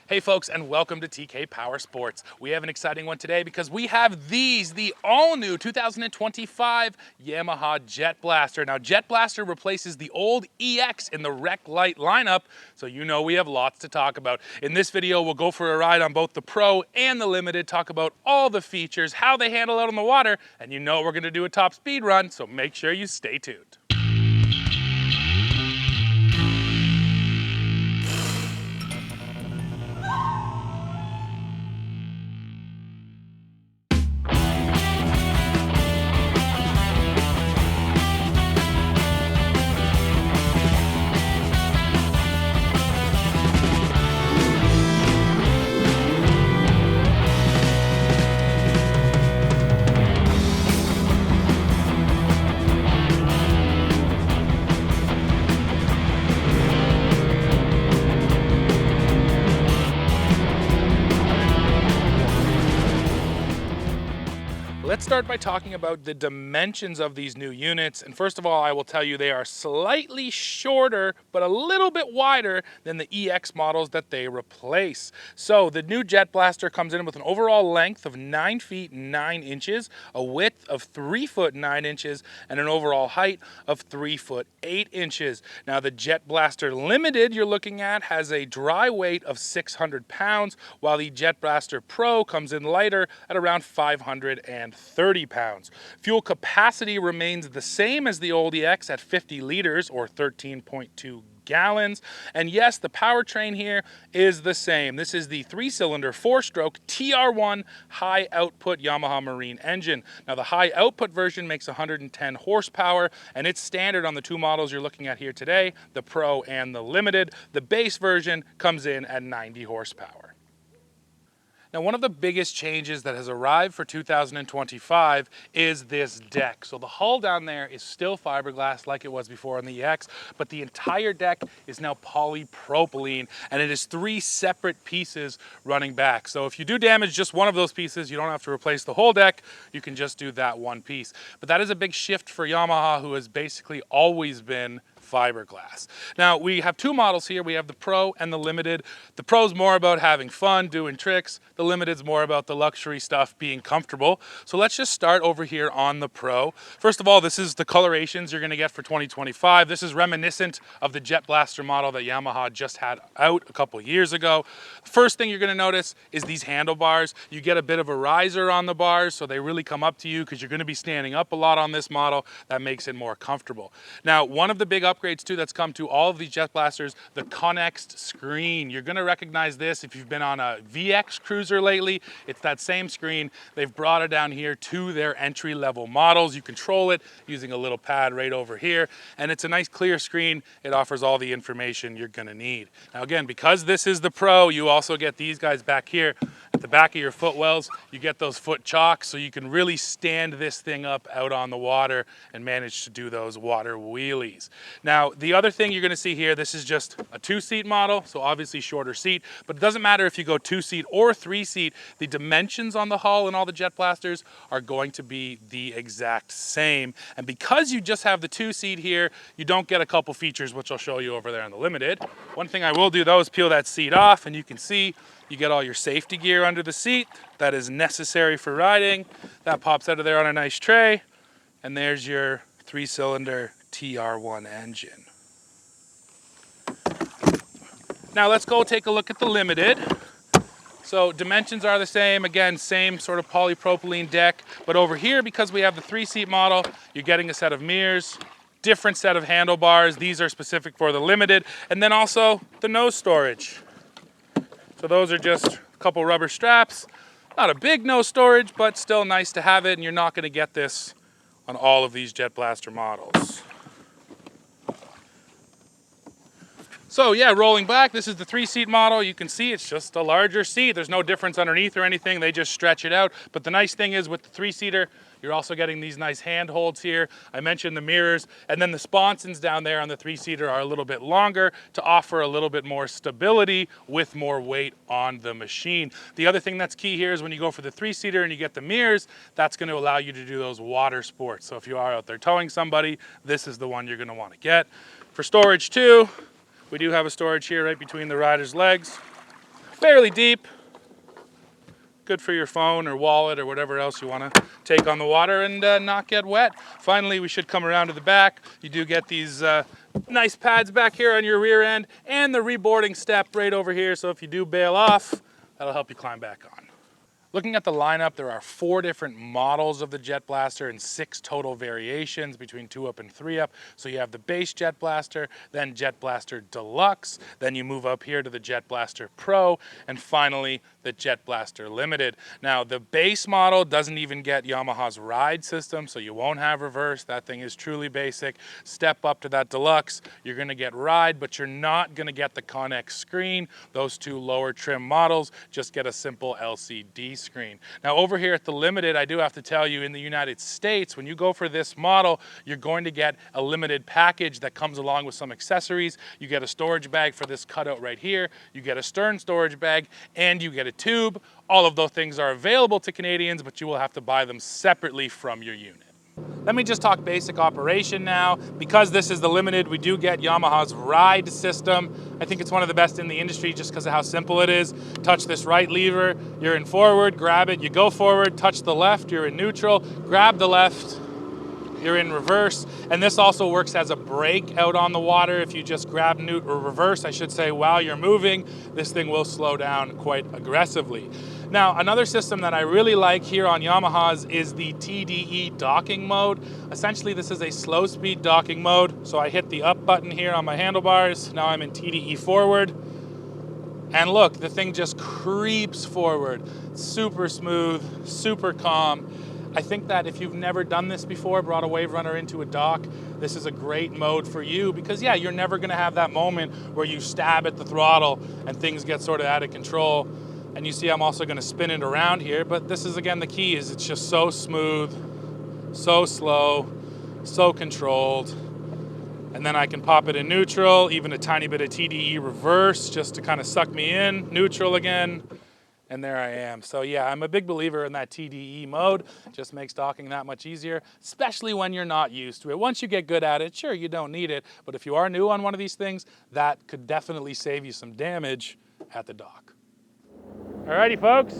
Hey folks, and welcome to TK Power Sports. We have an exciting one today because we have the all-new 2025 Yamaha JetBlaster. Now, JetBlaster replaces the old EX in the Rec Lite lineup, so you know we have lots to talk about. In this video, we'll go for a ride on both the Pro and the Limited, talk about all the features, how they handle out on the water, and you know we're going to do a top speed run, so make sure you stay tuned. Let's start by talking about the dimensions of these new units. And first of all, I will tell you they are slightly shorter, but a little bit wider than the EX models that they replace. So the new JetBlaster comes in with an overall length of 9 feet 9 inches, a width of 3 foot 9 inches, and an overall height of 3 foot 8 inches. Now the JetBlaster Limited you're looking at has a dry weight of 600 pounds, while the JetBlaster Pro comes in lighter at around 530 pounds. Fuel capacity remains the same as the old EX at 50 liters or 13.2 gallons. And yes, the powertrain here is the same. This is the 3-cylinder 4-stroke TR1 high output Yamaha Marine engine. Now the high output version makes 110 horsepower, and it's standard on the two models you're looking at here today, the Pro and the Limited. The base version comes in at 90 horsepower. Now, one of the biggest changes that has arrived for 2025 is this deck. So the hull down there is still fiberglass like it was before on the EX, but the entire deck is now polypropylene, and it is 3 separate pieces running back. So if you do damage just one of those pieces, you don't have to replace the whole deck. You can just do that one piece. But that is a big shift for Yamaha, who has basically always been fiberglass. Now we have two models here. We have the Pro and the Limited. The Pro's more about having fun, doing tricks. The Limited's more about the luxury stuff, being comfortable. So let's just start over here on the Pro. First of all, this is the colorations you're gonna get for 2025. This is reminiscent of the JetBlaster model that Yamaha just had out a couple years ago. The first thing you're gonna notice is these handlebars. You get a bit of a riser on the bars, so they really come up to you because you're gonna be standing up a lot on this model. That makes it more comfortable. Now, one of the big upgrades too that's come to all of these JetBlasters, the Connext screen. You're gonna recognize this if you've been on a VX cruiser lately. It's that same screen. They've brought it down here to their entry-level models. You control it using a little pad right over here, and it's a nice clear screen. It offers all the information you're gonna need. Now again, because this is the Pro, you also get these guys back here at the back of your footwells. You get those foot chocks, so you can really stand this thing up out on the water and manage to do those water wheelies. Now, the other thing you're gonna see here, this is just a 2-seat model, so obviously shorter seat, but it doesn't matter if you go 2-seat or 3-seat, the dimensions on the hull and all the JetBlasters are going to be the exact same. And because you just have the 2-seat here, you don't get a couple features, which I'll show you over there on the Limited. One thing I will do though is peel that seat off, and you can see you get all your safety gear under the seat that is necessary for riding. That pops out of there on a nice tray, and there's your 3-cylinder TR1 engine. Now let's go take a look at the Limited. So dimensions are the same. Again, same sort of polypropylene deck, but over here, because we have the 3-seat model, you're getting a set of mirrors, different set of handlebars. These are specific for the Limited, and then also the nose storage. So those are just a couple rubber straps. Not a big nose storage, but still nice to have it, and you're not gonna get this on all of these JetBlaster models. So yeah, rolling back, this is the 3-seat model. You can see it's just a larger seat. There's no difference underneath or anything. They just stretch it out. But the nice thing is with the 3-seater, you're also getting these nice handholds here. I mentioned the mirrors, and then the sponsons down there on the 3-seater are a little bit longer to offer a little bit more stability with more weight on the machine. The other thing that's key here is when you go for the 3-seater and you get the mirrors, that's going to allow you to do those water sports. So if you are out there towing somebody, this is the one you're going to want to get. For storage too, we do have a storage here right between the rider's legs. Fairly deep. Good for your phone or wallet or whatever else you want to take on the water and not get wet. Finally, we should come around to the back. You do get these nice pads back here on your rear end and the reboarding step right over here. So if you do bail off, that'll help you climb back on. Looking at the lineup, there are 4 different models of the JetBlaster and 6 total variations between 2-up and 3-up. So you have the base JetBlaster, then JetBlaster Deluxe, then you move up here to the JetBlaster Pro, and finally the JetBlaster Limited. Now the base model doesn't even get Yamaha's ride system, so you won't have reverse. That thing is truly basic. Step up to that Deluxe, you're gonna get ride, but you're not gonna get the Connex screen. Those 2 lower trim models just get a simple LCD screen. Now over here at the Limited, I do have to tell you, in the United States, when you go for this model, you're going to get a limited package that comes along with some accessories. You get a storage bag for this cutout right here, you get a stern storage bag, and you get a tube. All of those things are available to Canadians, but you will have to buy them separately from your unit. Let me just talk basic operation now. Because this is the Limited, we do get Yamaha's ride system. I think it's one of the best in the industry just because of how simple it is. Touch this right lever, you're in forward, grab it, you go forward, touch the left, you're in neutral, grab the left, you're in reverse. And this also works as a brake out on the water. If you just grab or reverse, I should say, while you're moving, this thing will slow down quite aggressively. Now, another system that I really like here on Yamaha's is the TDE docking mode. Essentially, this is a slow speed docking mode. So I hit the up button here on my handlebars. Now I'm in TDE forward. And look, the thing just creeps forward. Super smooth, super calm. I think that if you've never done this before, brought a Waverunner into a dock, this is a great mode for you because, yeah, you're never gonna have that moment where you stab at the throttle and things get sort of out of control. And you see I'm also gonna spin it around here, but this is, again, the key is it's just so smooth, so slow, so controlled. And then I can pop it in neutral, even a tiny bit of TDE reverse just to kind of suck me in, neutral again. And there I am. So yeah, I'm a big believer in that TDE mode. It just makes docking that much easier, especially when you're not used to it. Once you get good at it, sure, you don't need it. But if you are new on one of these things, that could definitely save you some damage at the dock. Alrighty, folks.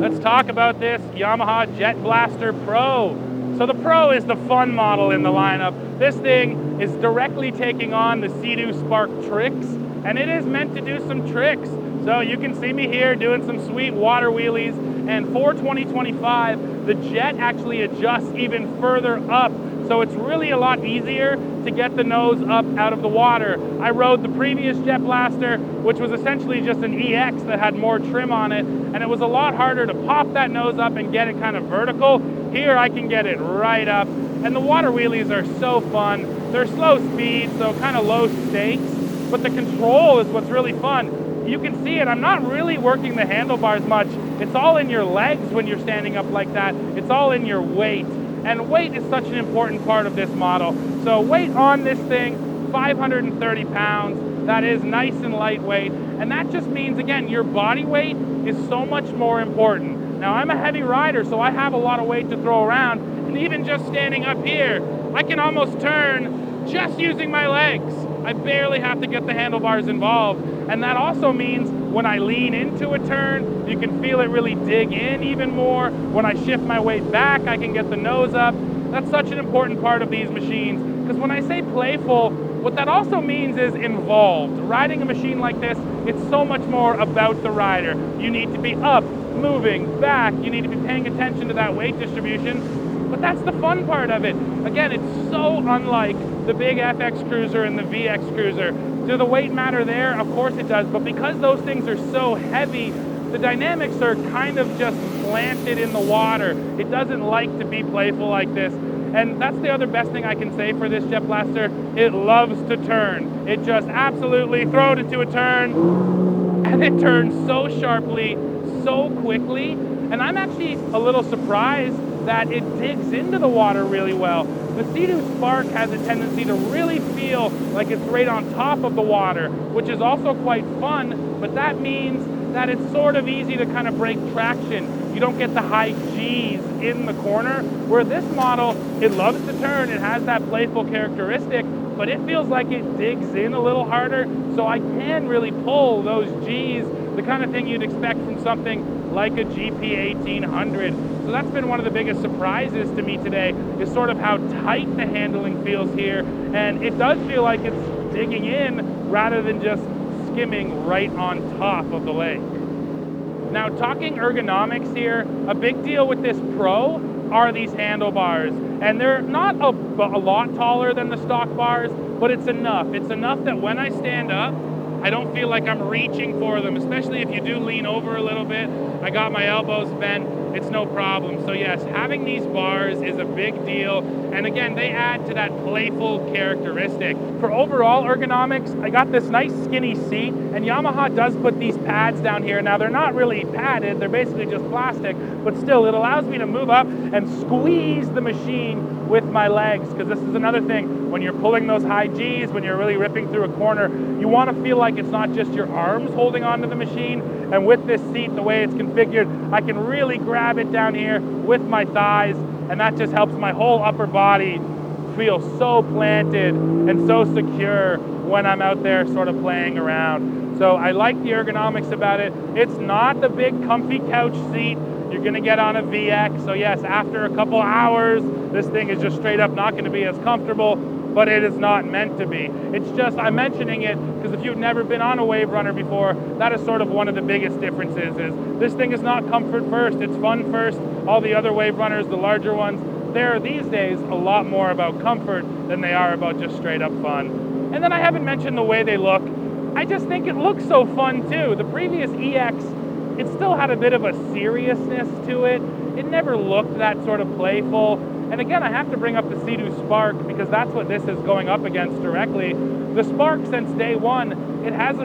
Let's talk about this Yamaha JetBlaster Pro. So the Pro is the fun model in the lineup. This thing is directly taking on the Sea-Doo Spark Tricks, and it is meant to do some tricks. So you can see me here doing some sweet water wheelies, and for 2025, the Jet actually adjusts even further up. So it's really a lot easier to get the nose up out of the water. I rode the previous JetBlaster, which was essentially just an EX that had more trim on it, and it was a lot harder to pop that nose up and get it kind of vertical. Here I can get it right up, and the water wheelies are so fun. They're slow speed, so kind of low stakes, but the control is what's really fun. You can see it, I'm not really working the handlebars much. It's all in your legs when you're standing up like that. It's all in your weight. And weight is such an important part of this model. So weight on this thing, 530 pounds. That is nice and lightweight. And that just means, again, your body weight is so much more important. Now, I'm a heavy rider, so I have a lot of weight to throw around. And even just standing up here, I can almost turn just using my legs. I barely have to get the handlebars involved. And that also means when I lean into a turn, you can feel it really dig in even more. When I shift my weight back, I can get the nose up. That's such an important part of these machines, because when I say playful, what that also means is involved. Riding a machine like this, it's so much more about the rider. You need to be up, moving, back. You need to be paying attention to that weight distribution. But that's the fun part of it. Again, it's so unlike the big FX Cruiser and the VX Cruiser. Do the weight matter there? Of course it does, but because those things are so heavy, the dynamics are kind of just planted in the water. It doesn't like to be playful like this. And that's the other best thing I can say for this JetBlaster. It loves to turn. It just absolutely throws it into a turn, and it turns so sharply, so quickly. And I'm actually a little surprised that it digs into the water really well. The Sea-Doo Spark has a tendency to really feel like it's right on top of the water, which is also quite fun, but that means that it's sort of easy to kind of break traction. You don't get the high G's in the corner, where this model, it loves to turn, it has that playful characteristic, but it feels like it digs in a little harder, so I can really pull those G's, the kind of thing you'd expect from something like a GP 1800. So that's been one of the biggest surprises to me today, is sort of how tight the handling feels here, and it does feel like it's digging in rather than just skimming right on top of the lake. Now, talking ergonomics here, a big deal with this Pro are these handlebars, and they're not a lot taller than the stock bars, but it's enough. It's enough that when I stand up, I don't feel like I'm reaching for them, especially if you do lean over a little bit. I got my elbows bent, it's no problem. So yes, having these bars is a big deal, and again, they add to that playful characteristic. For overall ergonomics, I got this nice skinny seat, and Yamaha does put these pads down here. Now, they're not really padded, they're basically just plastic, but still, it allows me to move up and squeeze the machine with my legs, because this is another thing. When you're pulling those high G's, when you're really ripping through a corner, you want to feel like it's not just your arms holding onto the machine. And with this seat, the way it's configured, I can really grab it down here with my thighs, and that just helps my whole upper body feel so planted and so secure when I'm out there sort of playing around. So I like the ergonomics about it. It's not the big comfy couch seat you're gonna get on a VX. So yes, after a couple hours, this thing is just straight up not gonna be as comfortable, but it is not meant to be. It's just, I'm mentioning it because if you've never been on a Waverunner before, that is sort of one of the biggest differences. Is this thing is not comfort first, it's fun first. All the other Waverunners, the larger ones, they're these days a lot more about comfort than they are about just straight up fun. And then I haven't mentioned the way they look. I just think it looks so fun too. The previous EX, it still had a bit of a seriousness to it. It never looked that sort of playful. And again, I have to bring up the Sea-Doo Spark because that's what this is going up against directly. The Spark, since day one, it has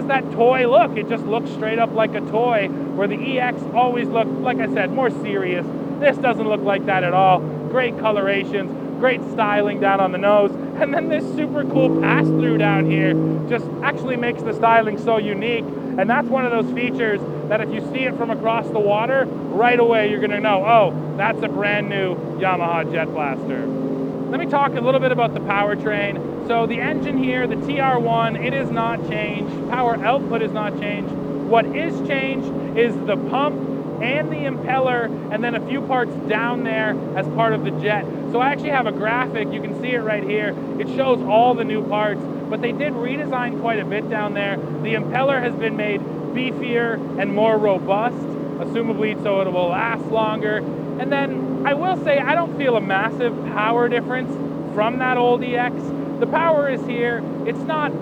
that toy look. It just looks straight up like a toy, where the EX always looked, like I said, more serious. This doesn't look like that at all. Great colorations, great styling down on the nose, and then this super cool pass-through down here just actually makes the styling so unique. And that's one of those features that if you see it from across the water, right away you're gonna know, oh, that's a brand new Yamaha JetBlaster. Let me talk a little bit about the powertrain. So the engine here, the TR1, it is not changed. Power output is not changed. What is changed is the pump and the impeller, and then a few parts down there as part of the jet. So I actually have a graphic, you can see it right here. It shows all the new parts, but they did redesign quite a bit down there. The impeller has been made beefier and more robust, assumably so it will last longer. And then I will say I don't feel a massive power difference from that old EX. The power is here. It's not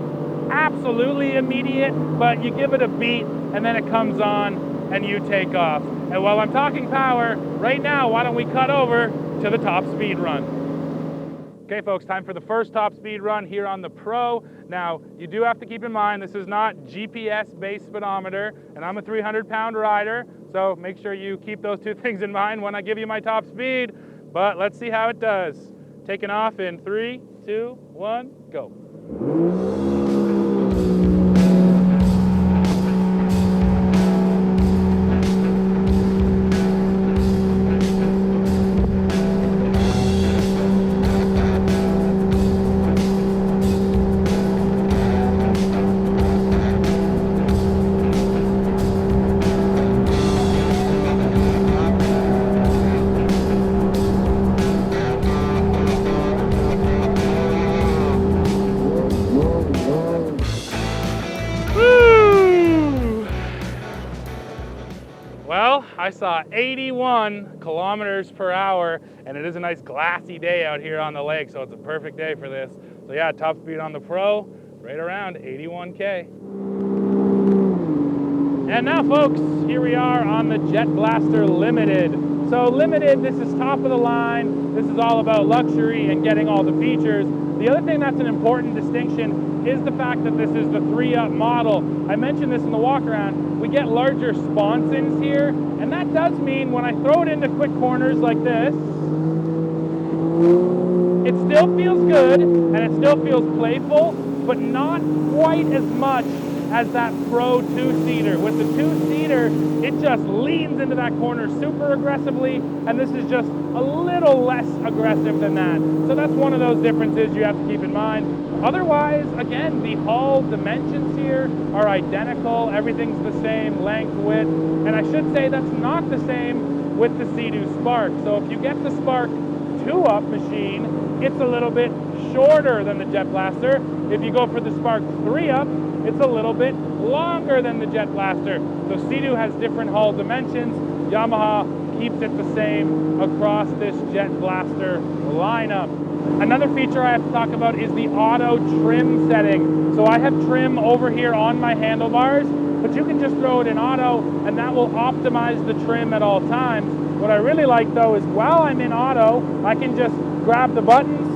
absolutely immediate, but you give it a beat and then it comes on and you take off. And while I'm talking power, right now, why don't we cut over to the top speed run. Okay folks, time for the first top speed run here on the Pro. Now, you do have to keep in mind, this is not GPS-based speedometer, and I'm a 300-pound rider, so make sure you keep those two things in mind when I give you my top speed. But let's see how it does. Taking off in 3, 2, 1, go. Well, I saw 81 kilometers per hour, and it is a nice glassy day out here on the lake, so it's a perfect day for this. So yeah, top speed on the Pro, right around 81K. And now folks, here we are on the JetBlaster Limited. So Limited, this is top of the line. This is all about luxury and getting all the features. The other thing that's an important distinction is the fact that this is the 3-up model. I mentioned this in the walk around. We get larger sponsons here, and that does mean when I throw it into quick corners like this, it still feels good and it still feels playful, but not quite as much as that Pro 2-seater. With the 2-seater, it just leans into that corner super aggressively, and this is just a little less aggressive than that. So that's one of those differences you have to keep in mind. Otherwise, again, the hull dimensions here are identical. Everything's the same, length, width, and I should say that's not the same with the Sea-Doo Spark. So if you get the Spark 2-up machine, it's a little bit shorter than the JetBlaster. If you go for the Spark 3-up, it's a little bit longer than the JetBlaster. So Sea-Doo has different hull dimensions. Yamaha keeps it the same across this JetBlaster lineup. Another feature I have to talk about is the auto trim setting. So I have trim over here on my handlebars, but you can just throw it in auto and that will optimize the trim at all times. What I really like though is while I'm in auto, I can just grab the buttons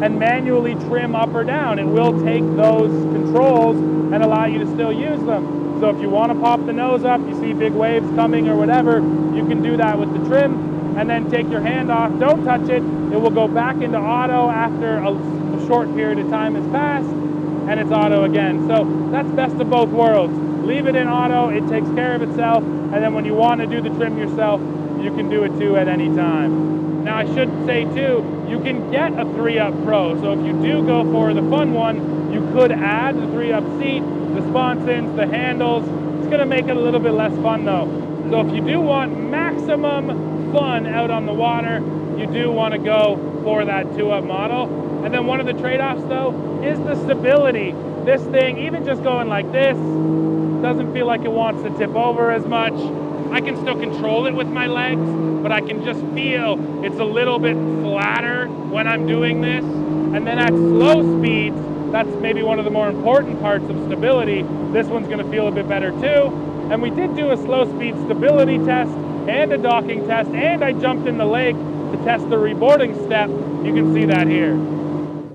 and manually trim up or down. It will take those controls and allow you to still use them. So if you want to pop the nose up, you see big waves coming or whatever, you can do that with the trim and then take your hand off, don't touch it. It will go back into auto after a short period of time has passed and it's auto again. So that's best of both worlds. Leave it in auto, it takes care of itself, and then when you want to do the trim yourself, you can do it too at any time. Now I should say too, you can get a 3-up Pro, so if you do go for the fun one, you could add the 3-up seat, the sponsons, the handles. It's going to make it a little bit less fun though. So if you do want maximum fun out on the water, you do want to go for that 2-up model. And then one of the trade-offs though is the stability. This thing, even just going like this, doesn't feel like it wants to tip over as much. I can still control it with my legs, but I can just feel it's a little bit flatter when I'm doing this. And then at slow speeds, that's maybe one of the more important parts of stability. This one's gonna feel a bit better too. And we did do a slow speed stability test and a docking test, and I jumped in the lake to test the reboarding step. You can see that here.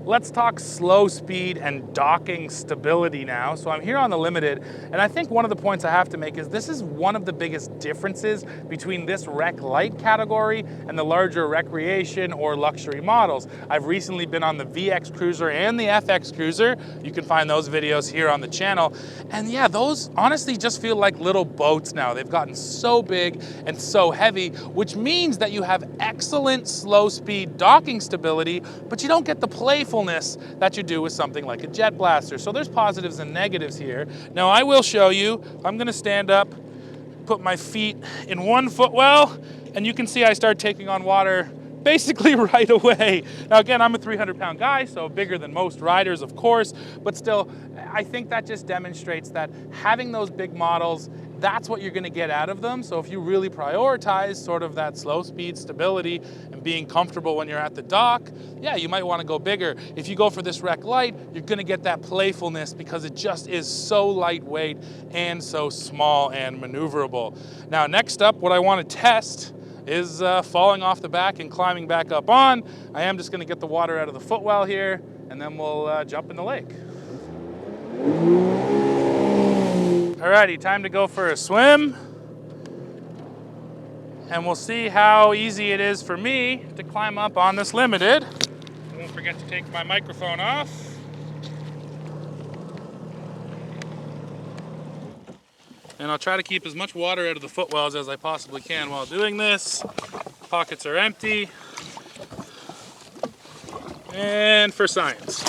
Let's talk slow speed and docking stability now. So I'm here on the Limited, and I think one of the points I have to make is this is one of the biggest differences between this Rec Lite category and the larger recreation or luxury models. I've recently been on the VX Cruiser and the FX Cruiser. You can find those videos here on the channel. And yeah, those honestly just feel like little boats now. They've gotten so big and so heavy, which means that you have excellent slow speed docking stability, but you don't get the playful that you do with something like a JetBlaster. So there's positives and negatives here. Now I will show you, I'm gonna stand up, put my feet in one footwell, and you can see I start taking on water basically right away. Now again, I'm a 300-pound guy, so bigger than most riders, of course, but still, I think that just demonstrates that having those big models, that's what you're gonna get out of them. So if you really prioritize sort of that slow speed stability and being comfortable when you're at the dock, yeah, you might wanna go bigger. If you go for this Rec Lite, you're gonna get that playfulness because it just is so lightweight and so small and maneuverable. Now, next up, what I wanna test is falling off the back and climbing back up on. I am just gonna get the water out of the footwell here, and then we'll jump in the lake. Alrighty, time to go for a swim. And we'll see how easy it is for me to climb up on this Limited. I won't forget to take my microphone off. And I'll try to keep as much water out of the footwells as I possibly can while doing this. Pockets are empty. And for science.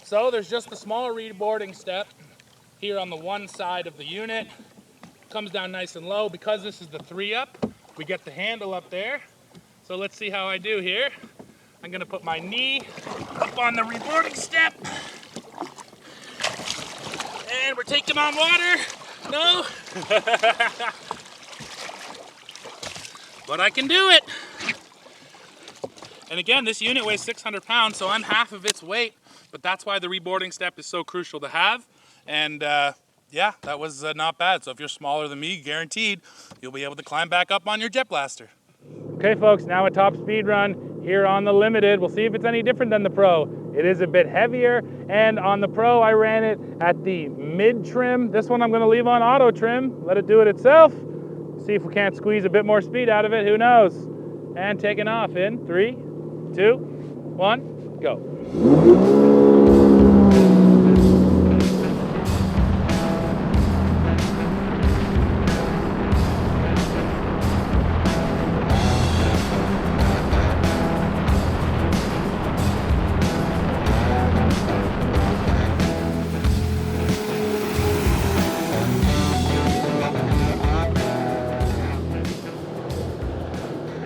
So there's just a small reboarding step here on the one side of the unit. Comes down nice and low. Because this is the 3-up, we get the handle up there. So let's see how I do here. I'm gonna put my knee up on the reboarding step. And we're taking on water. No. But I can do it. And again, this unit weighs 600 pounds, so I'm half of its weight. But that's why the reboarding step is so crucial to have. And yeah, that was not bad. So if you're smaller than me, guaranteed, you'll be able to climb back up on your JetBlaster. Okay, folks, now a top speed run here on the Limited. We'll see if it's any different than the Pro. It is a bit heavier, and on the Pro, I ran it at the mid trim. This one I'm gonna leave on auto trim, let it do it itself. See if we can't squeeze a bit more speed out of it, who knows? And taking off in 3, 2, 1. go.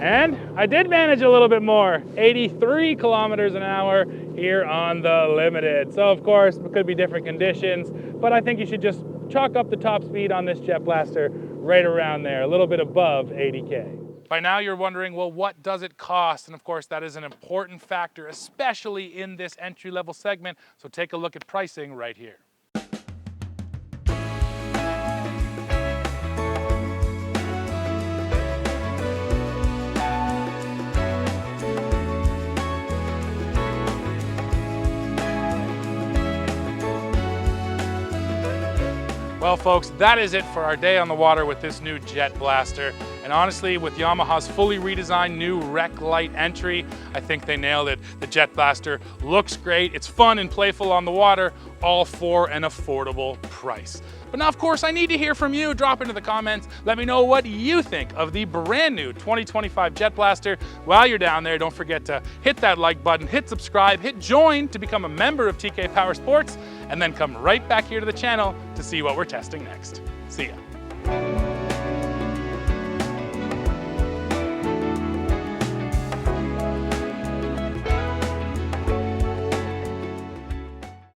And I did manage a little bit more, 83 kilometers an hour here on the Limited. So of course, it could be different conditions, but I think you should just chalk up the top speed on this JetBlaster right around there, a little bit above 80K. By now you're wondering, well, what does it cost? And of course, that is an important factor, especially in this entry-level segment. So take a look at pricing right here. Well, folks, that is it for our day on the water with this new JetBlaster. And honestly, with Yamaha's fully redesigned new Rec Lite entry, I think they nailed it. The JetBlaster looks great, it's fun and playful on the water, all for an affordable price. But now, of course, I need to hear from you. Drop into the comments. Let me know what you think of the brand new 2025 JetBlaster. While you're down there, don't forget to hit that like button, hit subscribe, hit join to become a member of TK Power Sports, and then come right back here to the channel to see what we're testing next. See ya.